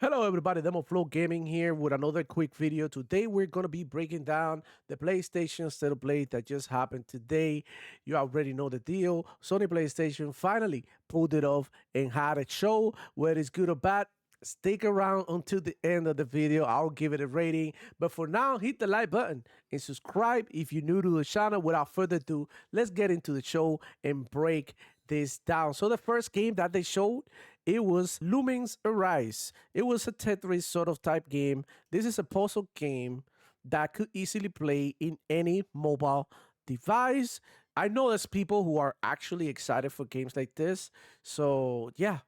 Hello everybody, Demo Flow Gaming here with another quick video. Today we're going to be breaking down the PlayStation State of Play that just happened today. You already know the deal. Sony PlayStation finally pulled it off and had a show, whether it's good or bad. Stick around until the end of the video. I'll give it a rating. But for now, hit the like button and subscribe if you're new to the channel. Without further ado, let's get into the show and break this down. So the first game that they showed, it was Lumings Arise. It was a Tetris sort of type game. This is a puzzle game that could easily play in any mobile device. I know there's people who are actually excited for games like this. So yeah,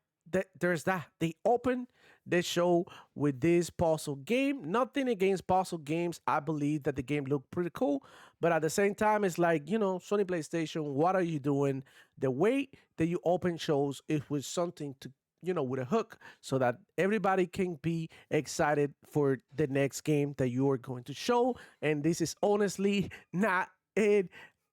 there's that. They open the show with this puzzle game. Nothing against puzzle games. I believe that the game looked pretty cool. But at the same time, it's like, Sony PlayStation, what are you doing? The way that you open shows is with something to with a hook so that everybody can be excited for the next game that you are going to show. And this is honestly not it.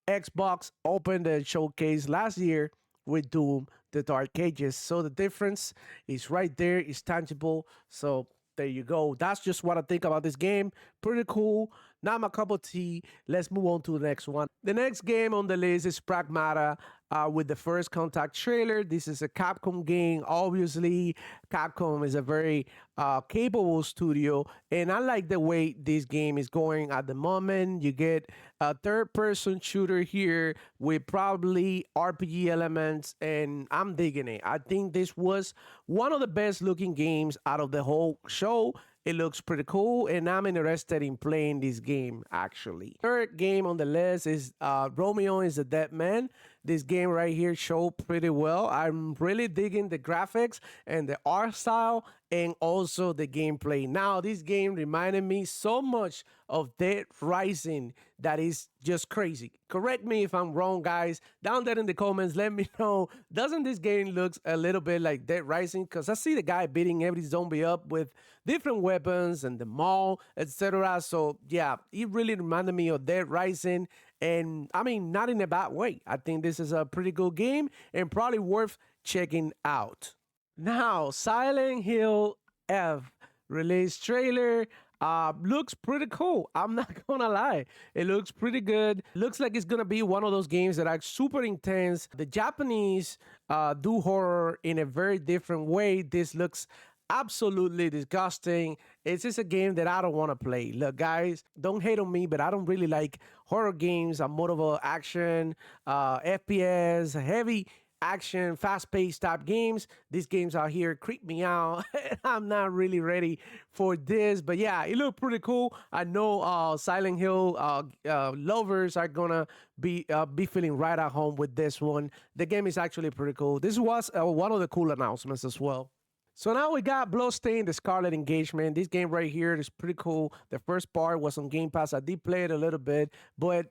Xbox opened the showcase last year with Doom, the Dark Ages. So the difference is right there, it's tangible. So there you go. That's just what I think about this game. Pretty cool. Not my cup of tea. Let's move on to the next one. The next game on the list is Pragmata with the First Contact trailer. This is a Capcom game. Obviously, Capcom is a very capable studio, and I like the way this game is going at the moment. You get a third-person shooter here with probably RPG elements, and I'm digging it. I think this was one of the best-looking games out of the whole show. It looks pretty cool, and I'm interested in playing this game, actually. Third game on the list is Romeo is a Dead Man. This game right here showed pretty well. I'm really digging the graphics and the art style and also the gameplay. Now, this game reminded me so much of Dead Rising that is just crazy. Correct me if I'm wrong, guys. Down there in the comments, let me know. Doesn't this game look a little bit like Dead Rising? Because I see the guy beating every zombie up with different weapons and the mall, etc. So yeah, it really reminded me of Dead Rising. And I mean, not in a bad way. I think this is a pretty good game and probably worth checking out. Now, Silent Hill F release trailer looks pretty cool. I'm not gonna lie. It looks pretty good. Looks like it's gonna be one of those games that are super intense. The Japanese do horror in a very different way. This looks absolutely disgusting. It's just a game that I don't want to play. Look, guys, don't hate on me, but I don't really like horror games. I'm more of a action, FPS, heavy action, fast-paced type games. These games out here creep me out. I'm not really ready for this, but yeah, it looked pretty cool. I know Silent Hill lovers are gonna be feeling right at home with this one. The game is actually pretty cool. This was one of the cool announcements as well. So now we got Bloodstain, the Scarlet Engagement. This game right here is pretty cool. The first part was on Game Pass. I did play it a little bit, but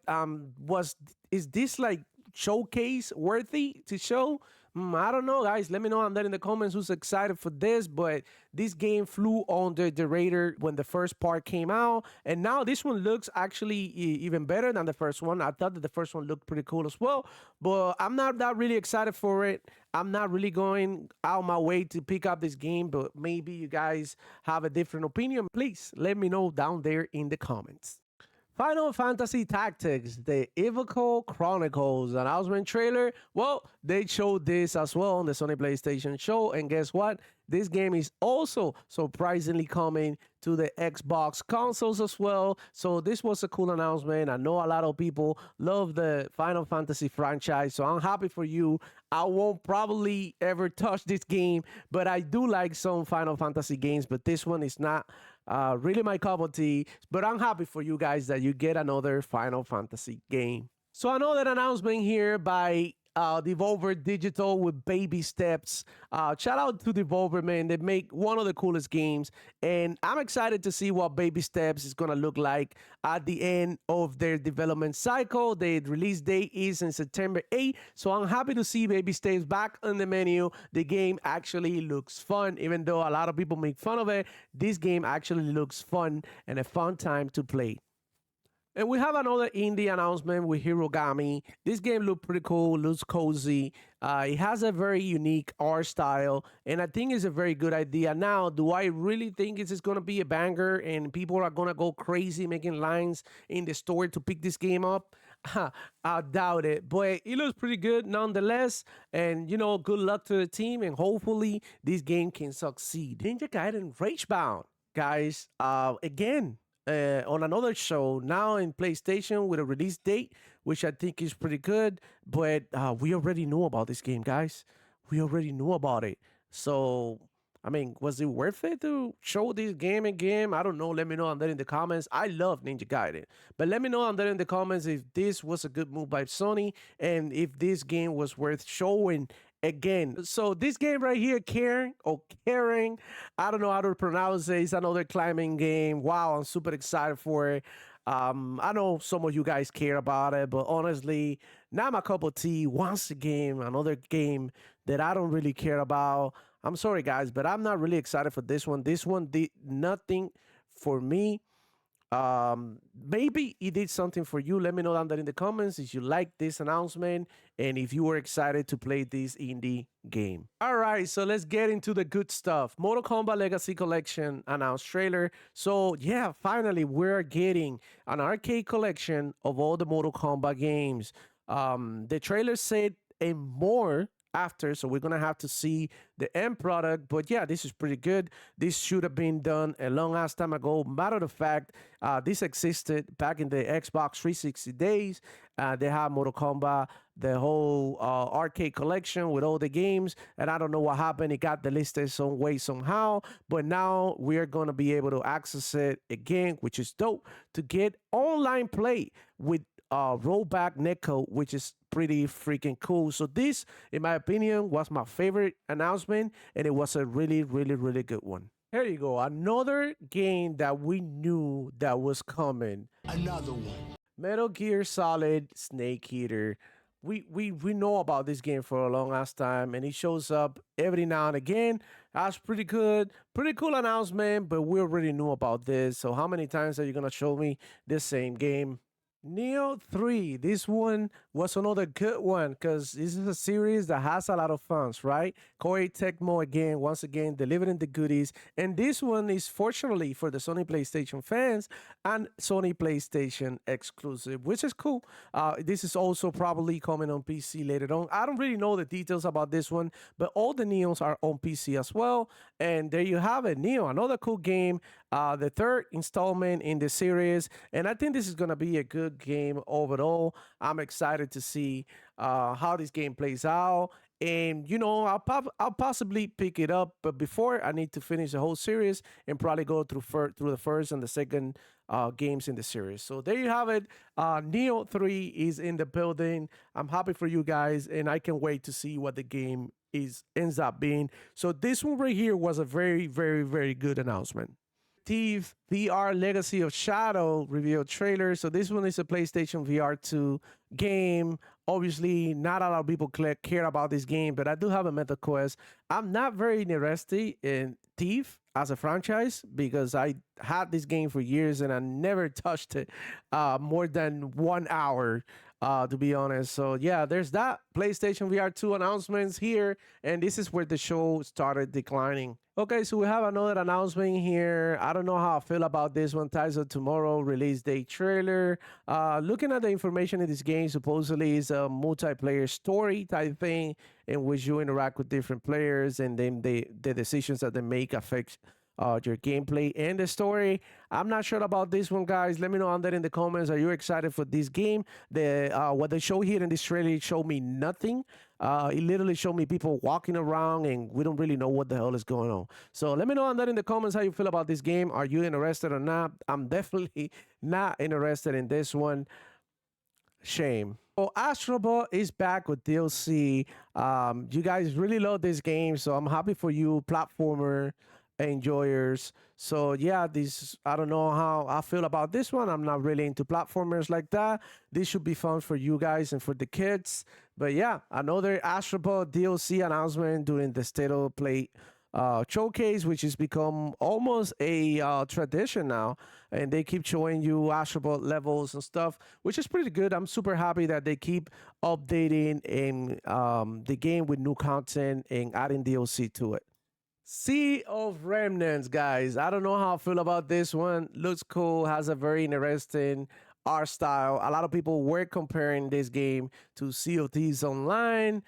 is this like showcase worthy to show? I don't know, guys. Let me know down there in the comments who's excited for this. But this game flew under the radar when the first part came out, and now this one looks actually even better than the first one. I thought that the first one looked pretty cool as well, but I'm not that really excited for it. I'm not really going out my way to pick up this game, but maybe you guys have a different opinion. Please let me know down there in the comments. Final Fantasy Tactics, the Evoco Chronicles announcement trailer. Well, they showed this as well on the Sony PlayStation show, and guess what? This game is also surprisingly coming to the Xbox consoles as well. So this was a cool announcement. I know a lot of people love the Final Fantasy franchise, so I'm happy for you. I won't probably ever touch this game, but I do like some Final Fantasy games, but this one is not really my cup of tea. But I'm happy for you guys that you get another Final Fantasy game. So another announcement here by Devolver Digital with Baby Steps. Shout out to Devolver, man. They make one of the coolest games, and I'm excited to see what Baby Steps is gonna look like at the end of their development cycle. The release date is in September 8th, so I'm happy to see Baby Steps back on the menu. The game actually looks fun, even though a lot of people make fun of it. This game actually looks fun and a fun time to play. And we have another indie announcement with Hirogami. This game looks pretty cool, looks cozy. It has a very unique art style, and I think it's a very good idea. Now, do I really think it's going to be a banger and people are going to go crazy making lines in the store to pick this game up? I doubt it, but it looks pretty good nonetheless. And good luck to the team, and hopefully this game can succeed. Ninja Gaiden Ragebound, guys. Again, on another show now in PlayStation with a release date, which I think is pretty good. But we already knew about this game, guys. We already knew about it. So, I mean, was it worth it to show this game again? I don't know. Let me know on that in the comments. I love Ninja Gaiden, but let me know on that in the comments if this was a good move by Sony and if this game was worth showing again. So this game right here, Karen, I don't know how to pronounce it. It's another climbing game. Wow, I'm super excited for it. I know some of you guys care about it, but honestly, not my cup of tea. Once again, another game that I don't really care about. I'm sorry, guys, but I'm not really excited for this one. This one did nothing for me. Maybe it did something for you. Let me know down there in the comments if you like this announcement and if you were excited to play this indie game. All right, so let's get into the good stuff. Mortal Kombat Legacy Collection announced trailer. So yeah, finally we're getting an arcade collection of all the Mortal Kombat games. The trailer said and more after, so we're gonna have to see the end product. But yeah, this is pretty good. This should have been done a long ass time ago. Matter of fact, this existed back in the Xbox 360 days. They have Mortal Kombat, the whole arcade collection with all the games, and I don't know what happened. It got delisted some way somehow, but now we're gonna be able to access it again, which is dope, to get online play with rollback netcode, which is pretty freaking cool. So this, in my opinion, was my favorite announcement, and it was a really, really, really good one. Here you go, another game that we knew that was coming. Another one. Metal Gear Solid Snake Eater. We know about this game for a long ass time, and it shows up every now and again. That's pretty good, pretty cool announcement, but we already knew about this. So how many times are you gonna show me this same game? Neo 3, this one was another good one because this is a series that has a lot of fans, right? Koei Tecmo again, once again, delivering the goodies. And this one is fortunately for the Sony PlayStation fans and Sony PlayStation exclusive, which is cool. This is also probably coming on PC later on. I don't really know the details about this one, but all the Neos are on PC as well. And there you have it, Neo, another cool game, the third installment in the series. And I think this is going to be a good game overall. I'm excited to see how this game plays out. And I'll possibly pick it up, but before I need to finish the whole series and probably go through the first and the second games in the series. So there you have it. Neo 3 is in the building. I'm happy for you guys, and I can't wait to see what the game ends up being. So this one right here was a very, very, very good announcement. Thief VR Legacy of Shadow revealed trailer. So this one is a PlayStation VR 2 game. Obviously, not a lot of people care about this game, but I do have a mental quest. I'm not very interested in Thief as a franchise because I had this game for years and I never touched it more than 1 hour. To be honest. So yeah, there's that PlayStation VR 2 announcements here, and this is where the show started declining. Okay, so we have another announcement here. I don't know how I feel about this one. Tao Tomorrow release date trailer. Looking at the information in this game, supposedly is a multiplayer story type thing in which you interact with different players, and then the decisions that they make affect your gameplay and the story. I'm not sure about this one, guys. Let me know on that in the comments. Are you excited for this game? What they show here in this trailer showed me nothing. It literally showed me people walking around, and we don't really know what the hell is going on. So let me know on that in the comments how you feel about this game. Are you interested or not? I'm definitely not interested in this one. Shame. So Astrobot is back with DLC. You guys really love this game, so I'm happy for you, platformer enjoyers. So yeah, this, I don't know how I feel about this one. I'm not really into platformers like that. This should be fun for you guys and for the kids. But yeah, another Astrobot DLC announcement during the State of Play showcase, which has become almost a tradition now. And they keep showing you Astrobot levels and stuff, which is pretty good. I'm super happy that they keep updating in the game with new content and adding DLC to it. Sea of Remnants, guys. I don't know how I feel about this one. Looks cool, has a very interesting art style. A lot of people were comparing this game to Sea of Thieves Online.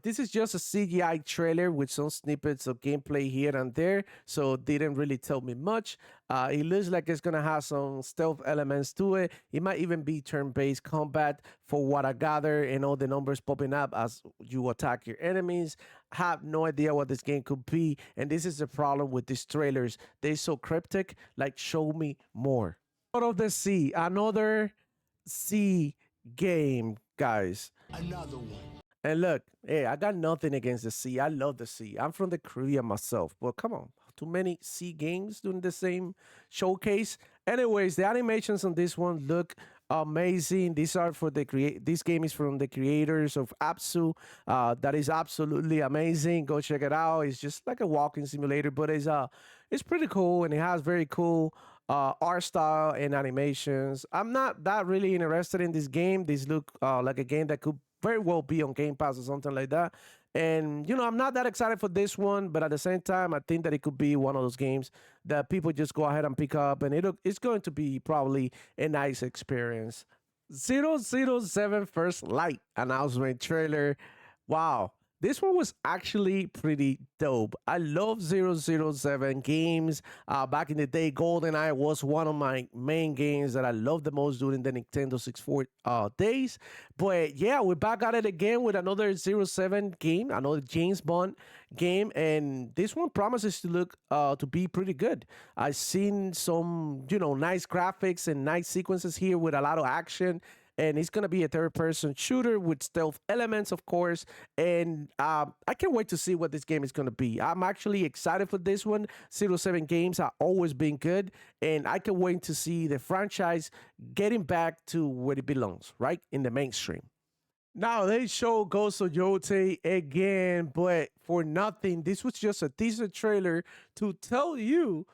This is just a CGI trailer with some snippets of gameplay here and there, so it didn't really tell me much. It looks like it's gonna have some stealth elements to it. It might even be turn-based combat, for what I gather, and all the numbers popping up as you attack your enemies. Have no idea what this game could be, and this is the problem with these trailers. They're so cryptic. Like, show me more. Out of the Sea, another sea game, guys. Another one. And look, hey, I got nothing against the sea. I love the sea. I'm from the Caribbean myself. But come on, too many sea games doing the same showcase. Anyways, the animations on this one look amazing. These are for the create. This game is from the creators of Apsu. That is absolutely amazing. Go check it out. It's just like a walking simulator, but it's pretty cool, and it has very cool art style and animations. I'm not that really interested in this game. This look like a game that could very well be on Game Pass or something like that. And I'm not that excited for this one, but at the same time, I think that it could be one of those games that people just go ahead and pick up, and it's going to be probably a nice experience. 007 First Light announcement trailer. Wow. This one was actually pretty dope. I love 007 games. Back in the day, GoldenEye was one of my main games that I loved the most during the Nintendo 64 days. But yeah, we're back at it again with another 007 game, another James Bond game. And this one promises to look to be pretty good. I've seen some, nice graphics and nice sequences here with a lot of action, and it's gonna be a third-person shooter with stealth elements, of course. And I can't wait to see what this game is gonna be. I'm actually excited for this one. 007 games have always been good, and I can wait to see the franchise getting back to where it belongs, right in the mainstream. Now they show Ghost of Yote again, but for nothing. This was just a teaser trailer to tell you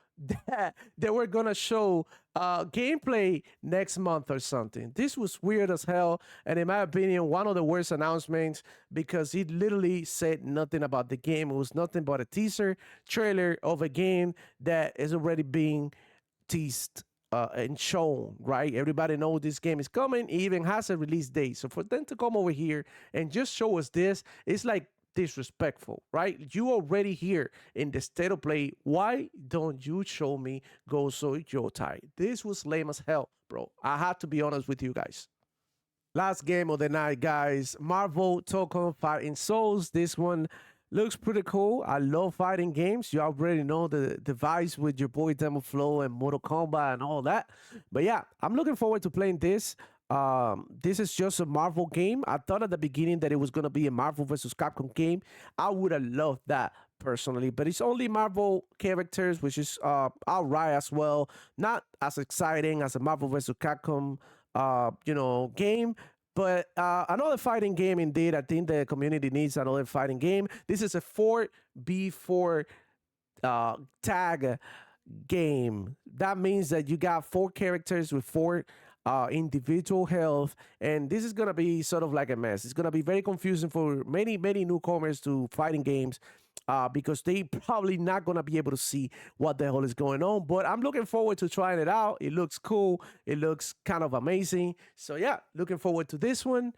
that they were gonna show gameplay next month or something. This was weird as hell, and in my opinion, one of the worst announcements, because it literally said nothing about the game. It was nothing but a teaser trailer of a game that is already being teased and shown, right? Everybody knows this game is coming. It even has a release date. So for them to come over here and just show us this, it's like disrespectful, right? You already here in the state of play. Why don't you show me Gozo Yotai? This was lame as hell, bro. I had to be honest with you guys. Last game of the night, guys. Marvel Token Fighting Souls. This one looks pretty cool. I love fighting games. You already know the vibes with your boy Demo Flow and Mortal Kombat and all that. But yeah, I'm looking forward to playing this. This is just a Marvel game. I thought at the beginning that it was going to be a Marvel versus Capcom game. I would have loved that personally, but it's only Marvel characters, which is all right as well. Not as exciting as a Marvel versus Capcom game. But another fighting game, indeed. I think the community needs another fighting game. This is a 4v4 tag game. That means that you got 4 characters with 4 individual health, and this is gonna be sort of like a mess. It's gonna be very confusing for many newcomers to fighting games, because they probably not gonna be able to see what the hell is going on. But I'm looking forward to trying it out. It looks cool. It looks kind of amazing. So yeah, looking forward to this one.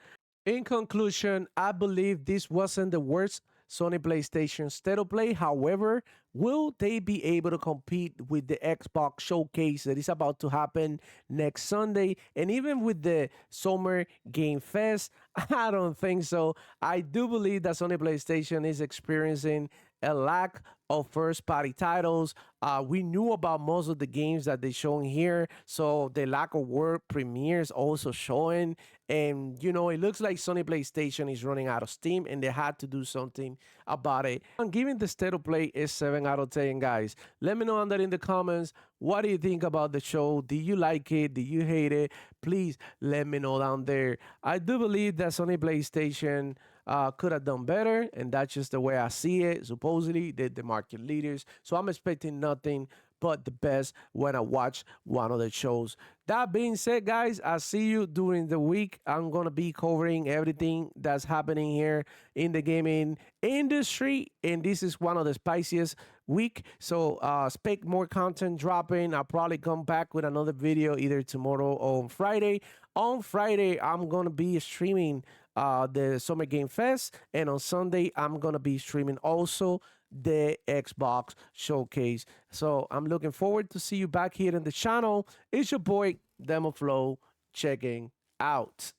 In conclusion, I believe this wasn't the worst Sony PlayStation State of Play. However, will they be able to compete with the Xbox showcase that is about to happen next Sunday? And even with the Summer Game Fest, I don't think so. I do believe that Sony PlayStation is experiencing a lack of first party titles. We knew about most of the games that they're showing here, so the lack of world premieres also showing. And it looks like Sony PlayStation is running out of steam, and they had to do something about it. I'm giving the state of play a 7 out of 10, guys. Let me know under in the comments, what do you think about the show? Do you like it? Do you hate it? Please let me know down there. I do believe that Sony PlayStation could have done better, and that's just the way I see it. Supposedly, they're the market leaders, so I'm expecting nothing but the best when I watch one of the shows. That being said, guys, I see you during the week. I'm gonna be covering everything that's happening here in the gaming industry, and this is one of the spiciest week. So expect more content dropping. I'll probably come back with another video either tomorrow or on Friday. On Friday, I'm gonna be streaming the Summer Game Fest, and on Sunday, I'm gonna be streaming also the Xbox Showcase. So I'm looking forward to see you back here in the channel. It's your boy Demo Flow checking out.